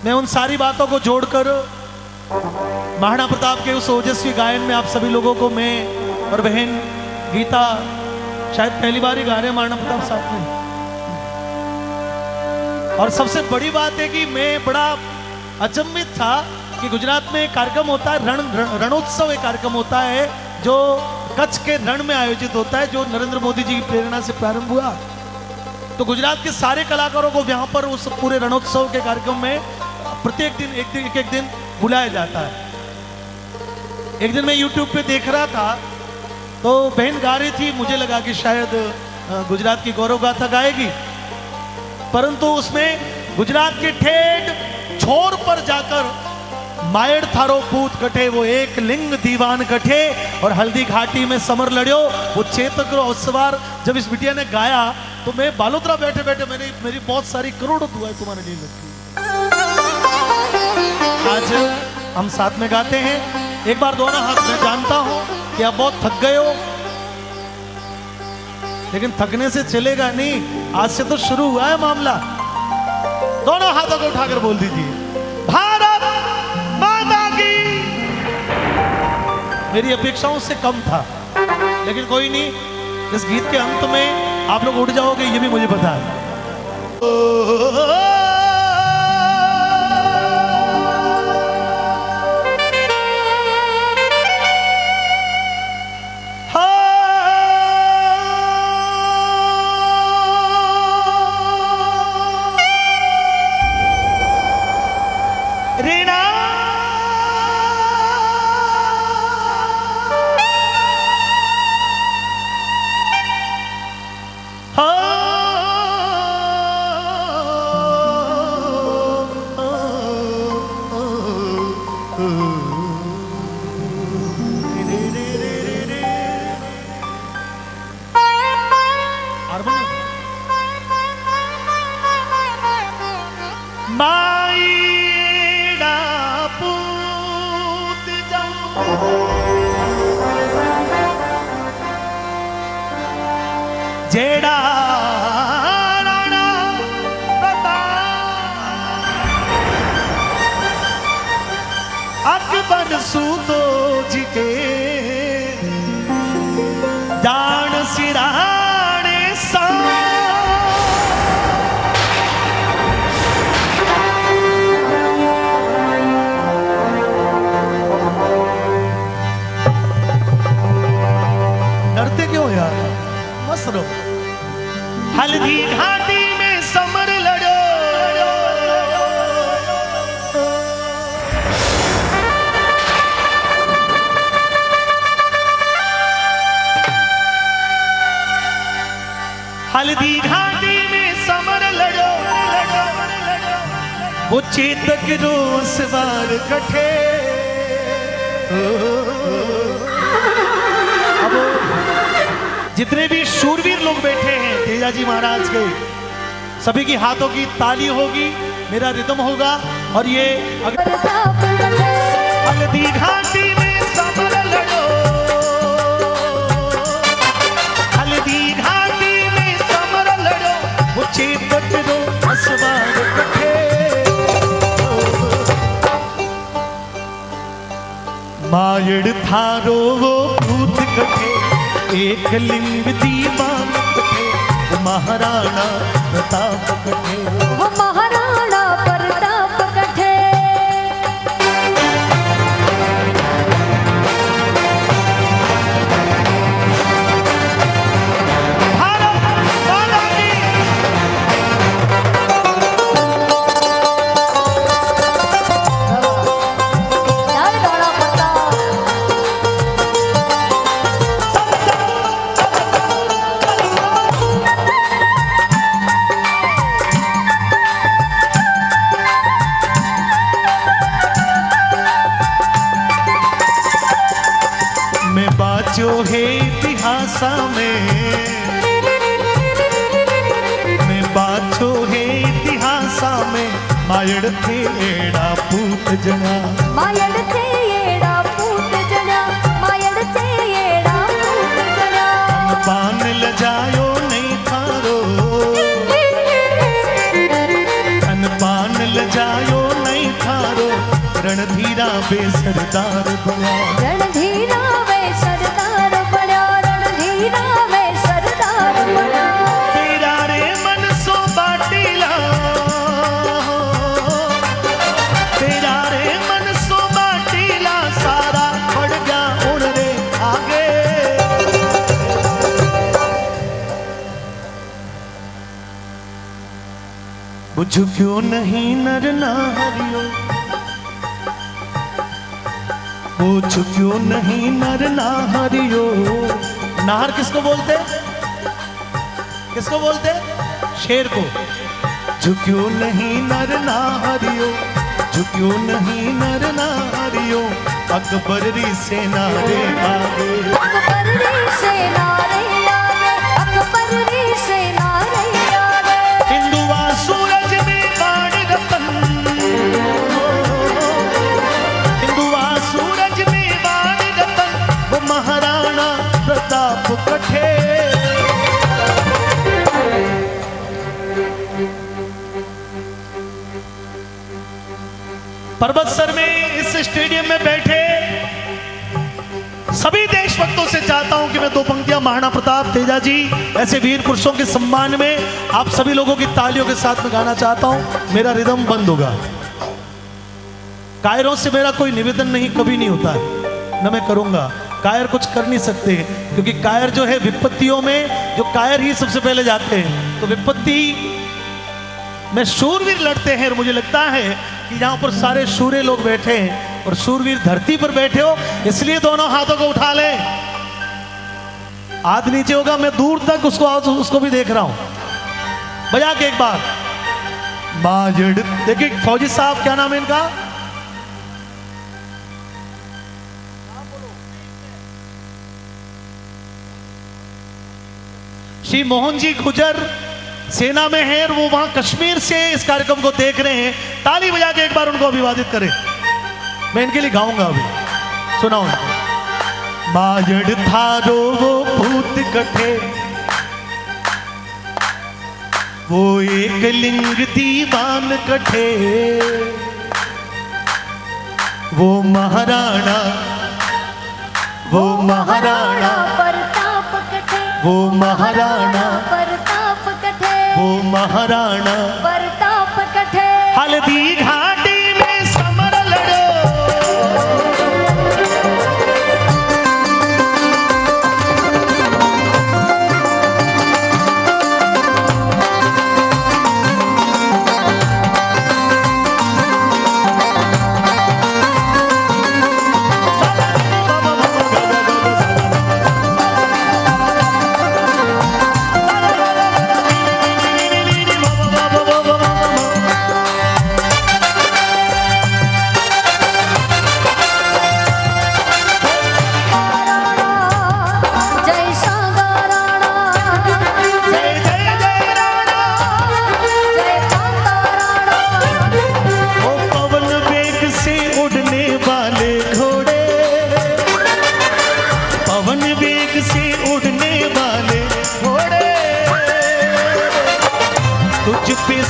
मैं उन सारी बातों को जोड़कर महाराणा प्रताप के उस ओजस्वी गायन में आप सभी लोगों को मैं और बहन गीता शायद पहली बार ही गा रहे हैं महाराणा प्रताप साथ में। और सबसे बड़ी बात है कि मैं बड़ा अचंभित था कि गुजरात में एक कार्यक्रम होता है, रणोत्सव एक कार्यक्रम होता है जो कच्छ के रण में आयोजित होता है, जो नरेंद्र मोदी जी की प्रेरणा से प्रारंभ हुआ। तो गुजरात के सारे कलाकारों को यहाँ पर उस पूरे रणोत्सव के कार्यक्रम में प्रत्येक दिन एक दिन बुलाया जाता है। एक दिन मैं YouTube पे देख रहा था तो बहन गा रही थी, मुझे लगा कि शायद गुजरात की गौरव गाथा गाएगी, परंतु उसमें गुजरात के ठेठ छोर पर जाकर मायड़ थारो पूत कठे वो एक लिंग दीवान कठे और हल्दी घाटी में समर लड़ियो वो चेतक अवसवार। जब इस बिटिया ने गाया तो मैं बालोतरा बैठे बैठे मेरी बहुत सारी करोड़ों दुआएं तुम्हारे लिए लगती। आज हम साथ में गाते हैं, एक बार दोनों हाथ में। जानता हूं कि आप बहुत थक गए हो, लेकिन थकने से चलेगा नहीं, आज से तो शुरू हुआ है मामला। दोनों हाथों को उठाकर बोल दीजिए भारत माता की। मेरी अपेक्षाओं से कम था, लेकिन कोई नहीं, इस गीत के अंत में आप लोग उठ जाओगे ये भी मुझे पता है। जेड़ा राणा प्रताप अकबर सूतो जी के जान सिराने सा डरते क्यों यार, मस्त रहो। हल्दी घाटी में समर लड़ो, हल्दी घाटी में समर लड़ो, वो चेतक रोस बार कठे। अब जितने भी शूरवीर लोग बैठे हैं तेजाजी महाराज के, सभी की हाथों की ताली होगी, मेरा रिदम होगा और ये हल्दी घाटी में समर लड़ो, हल्दी घाटी में समर लड़ो, वो चेतक रो असवार कठे। मायड़ थारो वो भूत कठे एक लिंग दीवान कठे, वो महाराणा प्रताप कठे, वो महाराणा प्रताप कठे। भारत माता की। जय राणा प्रताप। जो है इतिहास में, मैं बाछो है इतिहास में, मायड़ थे एड़ा पूत जना, मायड़ थे एड़ा पूत जना, मायड़ थे एड़ा पूत जना। पान लजायो नहीं थारो, पान लजायो नहीं वे सरदार बण्या रणधीरा वे सरदार बण्या रणधीरा वे सरदार बण्या तेरा रे मन सो बाटीला तेरा रे मन सो बाटीला सारा पड़ गया उड़ रे आगे बुझ क्यों नहीं नर नारियो बुझ क्यों नहीं नर नारियो नाहर किसको बोलते किसको बोलते शेर को झुक्यो नहीं नर नारियो झुक्यो नहीं नर नारियो अकबर री सेना रे आगे अकबर री सेना रे आगे अकबर री सेना रे आगे हिंदुआ सूरज में बाण रतन हिंदुआ सूरज में बाण रतन वो महाराणा प्रताप कठे पर्वत सर में इस स्टेडियम में बैठे सभी देशभक्तों से चाहता हूं कि मैं दो पंक्तियां महाराणा प्रताप तेजा जी ऐसे वीर पुरुषों के सम्मान में आप सभी लोगों की तालियों के साथ में गाना चाहता हूं। मेरा रिदम बंद होगा। कायरों से मेरा कोई निवेदन नहीं, कभी नहीं होता है, न मैं करूंगा। कायर कुछ कर नहीं सकते क्योंकि कायर जो है विपत्तियों में जो कायर ही सबसे पहले जाते हैं, तो विपत्ति में शूरवीर लड़ते हैं। और मुझे लगता है कि यहाँ पर सारे शूरे लोग बैठे हैं और शूरवीर धरती पर बैठे हो, इसलिए दोनों हाथों को उठा ले। हाथ नीचे होगा, मैं दूर तक उसको भी देख रहा हूं। बजा के एक बार बाजड़। देखिए फौजी साहब, क्या नाम है इनका? श्री मोहन जी गुजर सेना में हैं और वो वहां कश्मीर से इस कार्यक्रम को देख रहे हैं। ताली बजा के एक बार उनको अभिवादित करें। मैं इनके लिए गाऊंगा अभी, सुनाओ उनको। बाजड़ थारो वो भूत कठे वो एक लिंग दीवान कठे वो महाराणा प्रताप कठे वो महाराणा प्रताप कठे वो महाराणा प्रताप कठे हल्दी घाटी में समर लड़ो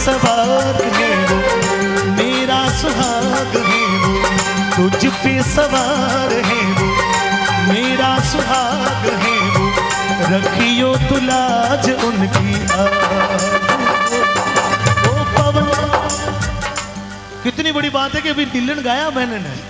सवार है वो मेरा सुहाग है वो तुझ पे सवार है वो मेरा सुहाग है वो रखियो तू लाज उनकी ओ पवन। कितनी बड़ी बात है कि अभी नीलन गाया मैंने नहीं,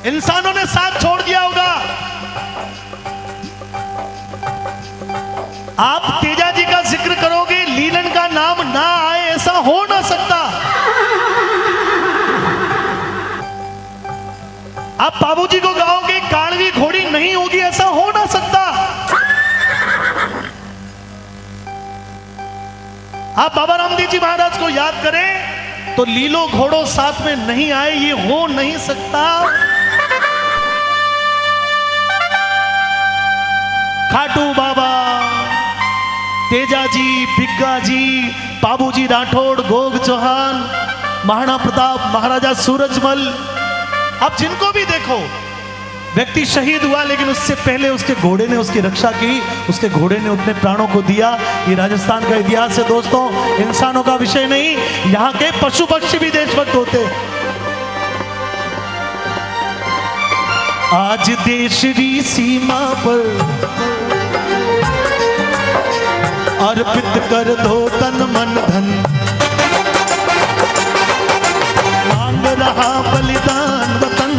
इंसानों ने साथ छोड़ दिया होगा। आप तेजा जी का जिक्र करोगे, लीलन का नाम ना आए, ऐसा हो ना सकता। आप बाबूजी को गाओगे, कालवी घोड़ी नहीं होगी, ऐसा हो ना सकता। आप बाबा रामदेव जी महाराज को याद करें तो लीलो घोड़ों साथ में नहीं आए, ये हो नहीं सकता। खाटू बाबा, तेजा जी, बिग्गा जी, बाबूजी राठौड़, गोग चौहान, महाराणा प्रताप, महाराजा सूरजमल, आप जिनको भी देखो, व्यक्ति शहीद हुआ लेकिन उससे पहले उसके घोड़े ने उसकी रक्षा की, उसके घोड़े ने अपने प्राणों को दिया। ये राजस्थान का इतिहास है दोस्तों, इंसानों का विषय नहीं। यहाँ के पशु पक्षी भी देशभक्त होते। आज देश की सीमा पर अर्पित कर दो तन मन धन, मांग रहा बलिदान वतन,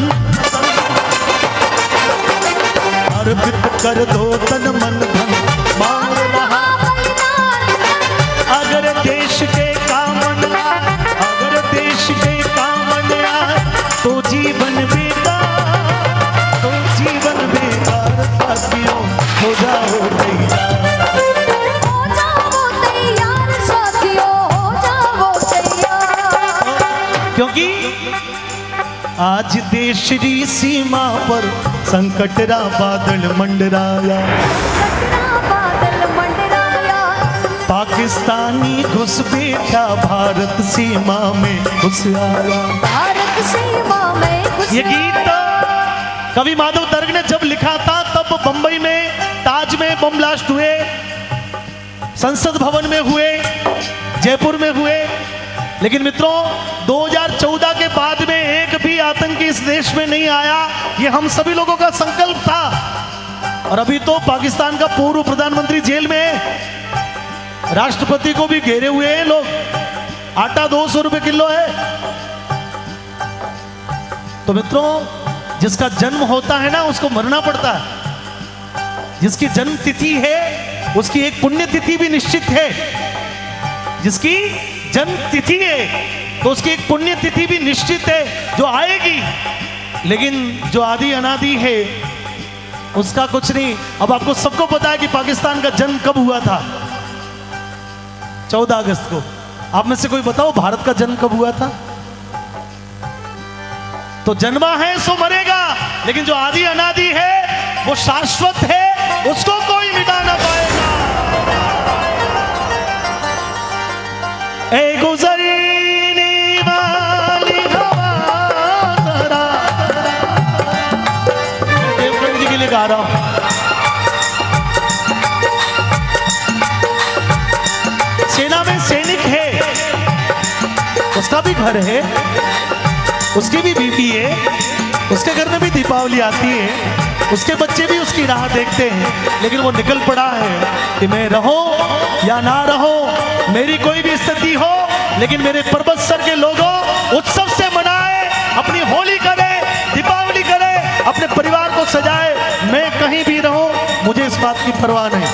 अर्पित कर दो तन मन धन, मांग रहा अगर देश के काम न आए, अगर देश के काम न आए तो जीवन बेकार, तो जीवन बेकार। साथियों हो जाओ तैयार, हो जाओ तैयार साथियों, हो जाओ तैयार। क्योंकि आज देश की सीमा पर संकटरा बादल मंडराया, कटरा बादल मंडराया, पाकिस्तानी घुस बैठा भारत सीमा में घुस आया। भारत सीमा में घुस ये गीत कवि माधव गर्ग ने जब लिखा था तब बंबई में ताज में बम ब्लास्ट हुए, संसद भवन में हुए, जयपुर में हुए। लेकिन मित्रों 2014 के बाद में एक भी आतंकी इस देश में नहीं आया, ये हम सभी लोगों का संकल्प था। और अभी तो पाकिस्तान का पूर्व प्रधानमंत्री जेल में है, राष्ट्रपति को भी घेरे हुए हैं लोग, आटा 200 रुपए किलो है। तो मित्रों जिसका जन्म होता है ना उसको मरना पड़ता है, जिसकी जन्म तिथि है उसकी एक पुण्य तिथि भी निश्चित है, जिसकी जन्म तिथि है तो उसकी एक पुण्य तिथि भी निश्चित है जो आएगी। लेकिन जो आदि अनादि है उसका कुछ नहीं। अब आपको सबको पता है कि पाकिस्तान का जन्म कब हुआ था, 14 अगस्त को। आप में से कोई बताओ भारत का जन्म कब हुआ था? तो जन्मा है सो मरेगा, लेकिन जो आदि अनादि है वो शाश्वत है, उसको कोई मिटा ना पाएगा। ए गुजरने वाली हवा जरा, देवगढ़ जी के लिए गा रहा हूं। सेना में सैनिक है, उसका भी घर है, उसकी भी बीवी है, उसके घर में भी दीपावली आती है, उसके बच्चे भी उसकी राह देखते हैं। लेकिन वो निकल पड़ा है कि मैं रहो या ना रहो, मेरी कोई भी स्थिति हो, लेकिन मेरे पर्वत सर के लोगों उत्सव से मनाए, अपनी होली करे, दीपावली करे, अपने परिवार को सजाए। मैं कहीं भी रहूं, मुझे इस बात की परवाह नहीं।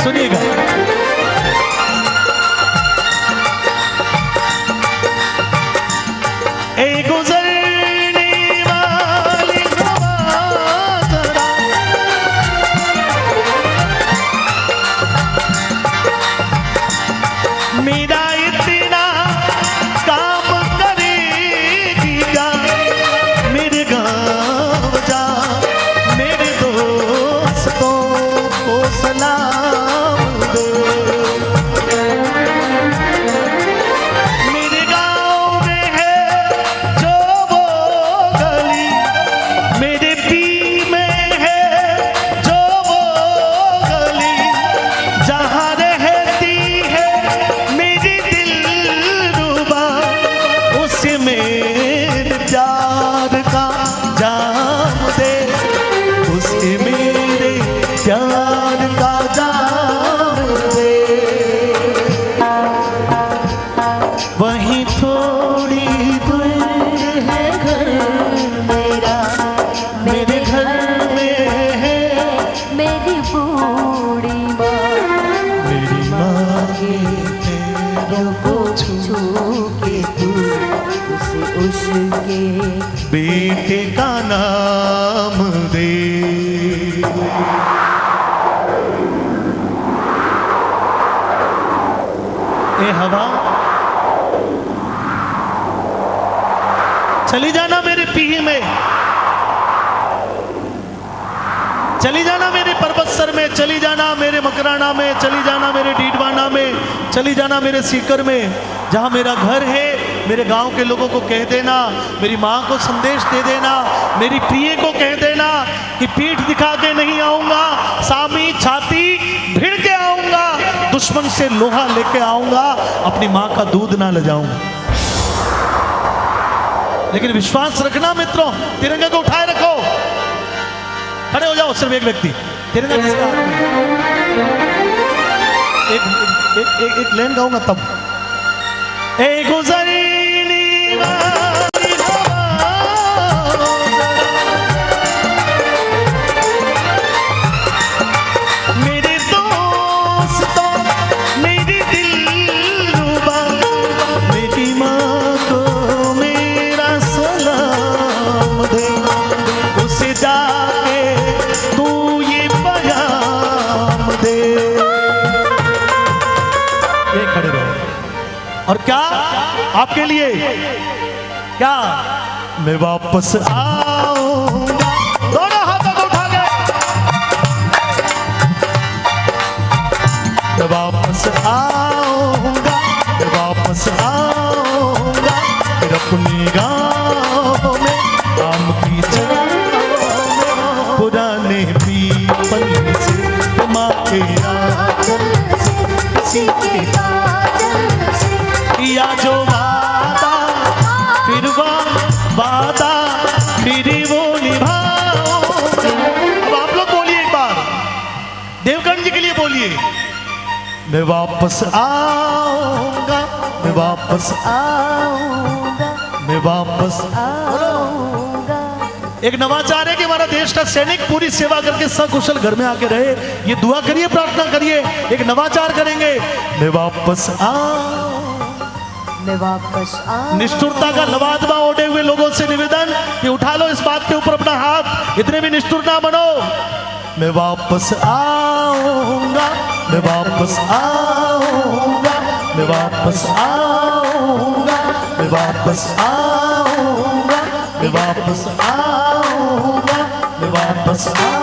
सुनिएगा, ए गुजरने वाली हवा जरा, मेरा इतना काम करेगी क्या, मेरे गाँव जा, मेरे दोस्तों को सलाम दे। मेरे गाँव में है जो वो गली, मेरे पी में है जो वो गली, जहाँ रहती है मेरी दिलरुबा, उसे मेरे प्यार का जाम दे, उसे मेरे प्यार का जाम दे। वहीं थोड़ी दूर है घर मेरा, मेरे घर में है मेरी बूढ़ी माँ, मेरी माँ के पैरों को छू के तू उसे उसके बेटे का नाम दे। ए हवा चली जाना मेरे पीही में, चली जाना मेरे पर्वत सर में, चली जाना मेरे मकराना में, चली जाना मेरे डीडवाना में, चली जाना मेरे सीकर में, जहाँ मेरा घर है। मेरे गांव के लोगों को कह देना, मेरी माँ को संदेश दे देना, मेरी प्रिय को कह देना कि पीठ दिखा के नहीं आऊँगा, सामी छाती भिड़ के आऊँगा, दुश्मन से लोहा लेके आऊँगा, अपनी माँ का दूध ना ले जाऊँगा। लेकिन विश्वास रखना मित्रों, तिरंगे को उठाए रखो। खड़े हो जाओ सिर्फ एक व्यक्ति, तिरंगा किसका हाथ में? एक लाइन गाऊंगा तब। ए गुजरनी वाली हवा, मेरे दोस्तों मेरी दिलरुबा, मेरी माँ को मेरा सलाम दे, उसे जाके तू ये पैगाम दे। ये खड़े रहो। और क्या आपके लिए क्या? मैं वापस आऊंगा, दोनों हाथों को उठा के, मैं वापस आऊंगा, मैं वापस आऊंगा, फिर अपनी गाँव में आम की छाँव में, पुराने पीपल से माँ के आंचल से, किसी के काजल से किया जो वादा, फिर वादा फिर वो निभाओ। अब आप लोग बोलिए एक बार, देवगन जी के लिए बोलिए। मैं वापस आऊंगा, मैं वापस आऊंगा, मैं वापस आऊंगा। एक नवाचार है कि हमारा देश का सैनिक पूरी सेवा करके सकुशल घर में आके रहे। ये दुआ करिए, प्रार्थना करिए, एक नवाचार करेंगे। मैं वापस मैं वापस आ। निष्ठुरता का लवादमा ओढ़े हुए लोगों से निवेदन कि उठा लो इस बात के ऊपर अपना हाथ, इतने भी निष्ठुर ना बनो। मैं वापस आऊंगा, मैं वापस आऊंगा, मैं वापस आऊंगा, मैं वापस आऊंगा, मैं वापस आऊंगा, मैं वापस आऊंगा।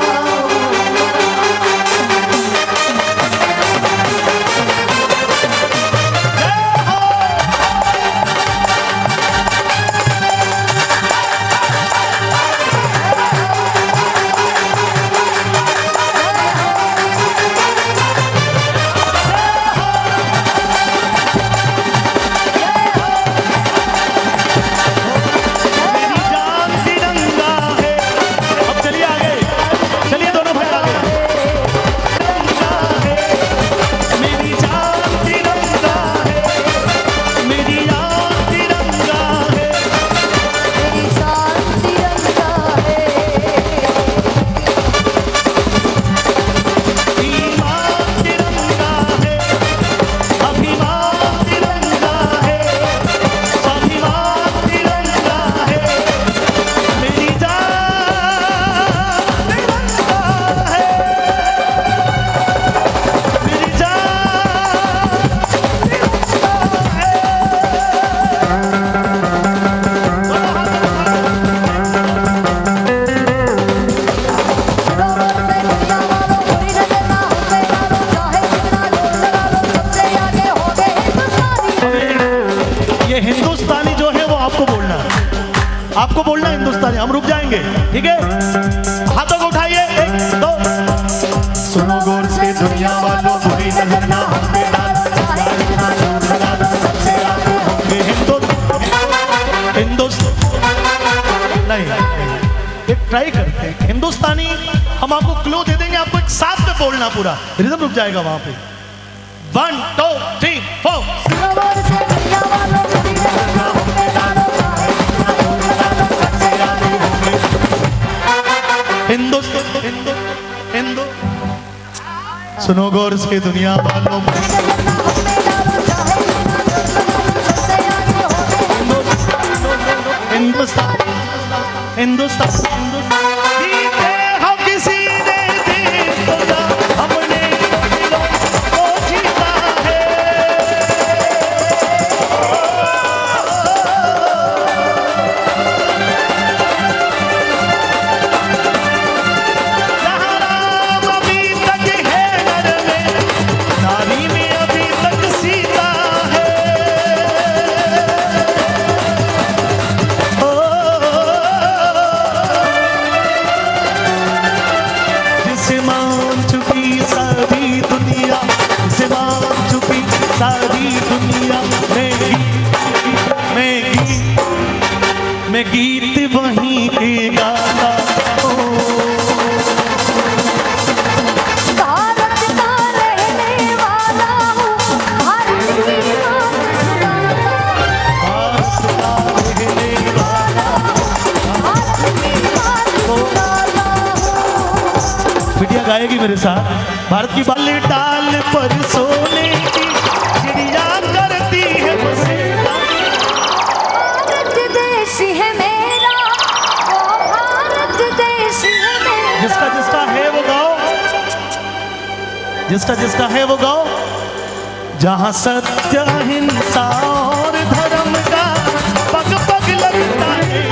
हिंदुस्तानी जो है वो आपको बोलना है, आपको बोलना हिंदुस्तानी। हम रुक जाएंगे, ठीक है? हाथों को उठाइए, 1 2। सुनो गौर से दुनिया वालों, बुरी नजर ना हम पे डालो, सबसे आगे होंगे नहीं, एक ट्राई करते हैं हिंदुस्तानी। हम आपको क्लू दे देंगे, आपको एक साथ में बोलना, पूरा रिदम रुक जाएगा वहां पे। 1 2 3 4। हिंदू सुनो गौर से दुनिया वालों, हिंदुस्तान हिंदुस्तान जीते हम किसी ने देश को जा, हमने दिलों को जीता है। मैं गीत वहीं के गाता हूँ। भारत का रहने वाला हूँ, भारत की बात सुनाता भारत का रहने वाला भारत की बात सुनाता हूँ। बिटिया गाएगी मेरे साथ। भारत की बाल डाल पर सोने की चिड़िया करती है बसेरा। भारत देश है मेरा, ओ भारत देश है मेरा। जिसका जिसका है वो गाओ, जिसका जिसका है वो गाओ। जहाँ सत्य हिंसा और धर्म का पग पग लगता है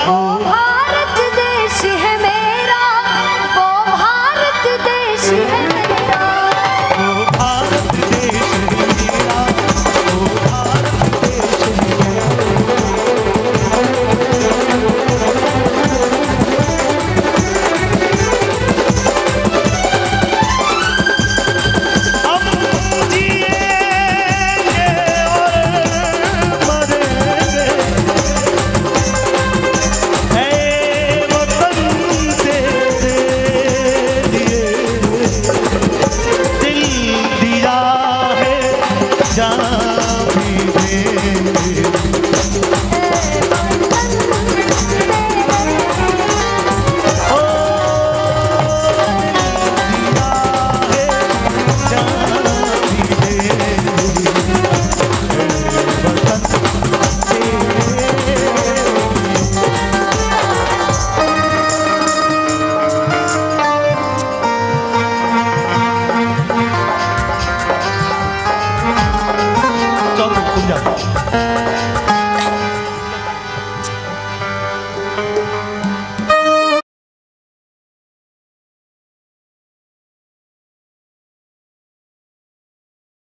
वो भारत देश है मेरा, वो भारत देश है मेरा। वो भारत देश है मेरा, वो भारत देश है मेरा। हम जिएंगे और मरेंगे, है वतन तेरे लिए दिल दिया है, जान भी देंगे। ओ दिया है, जान भी देंगे। वतन तेरे चलो तुम जाओ।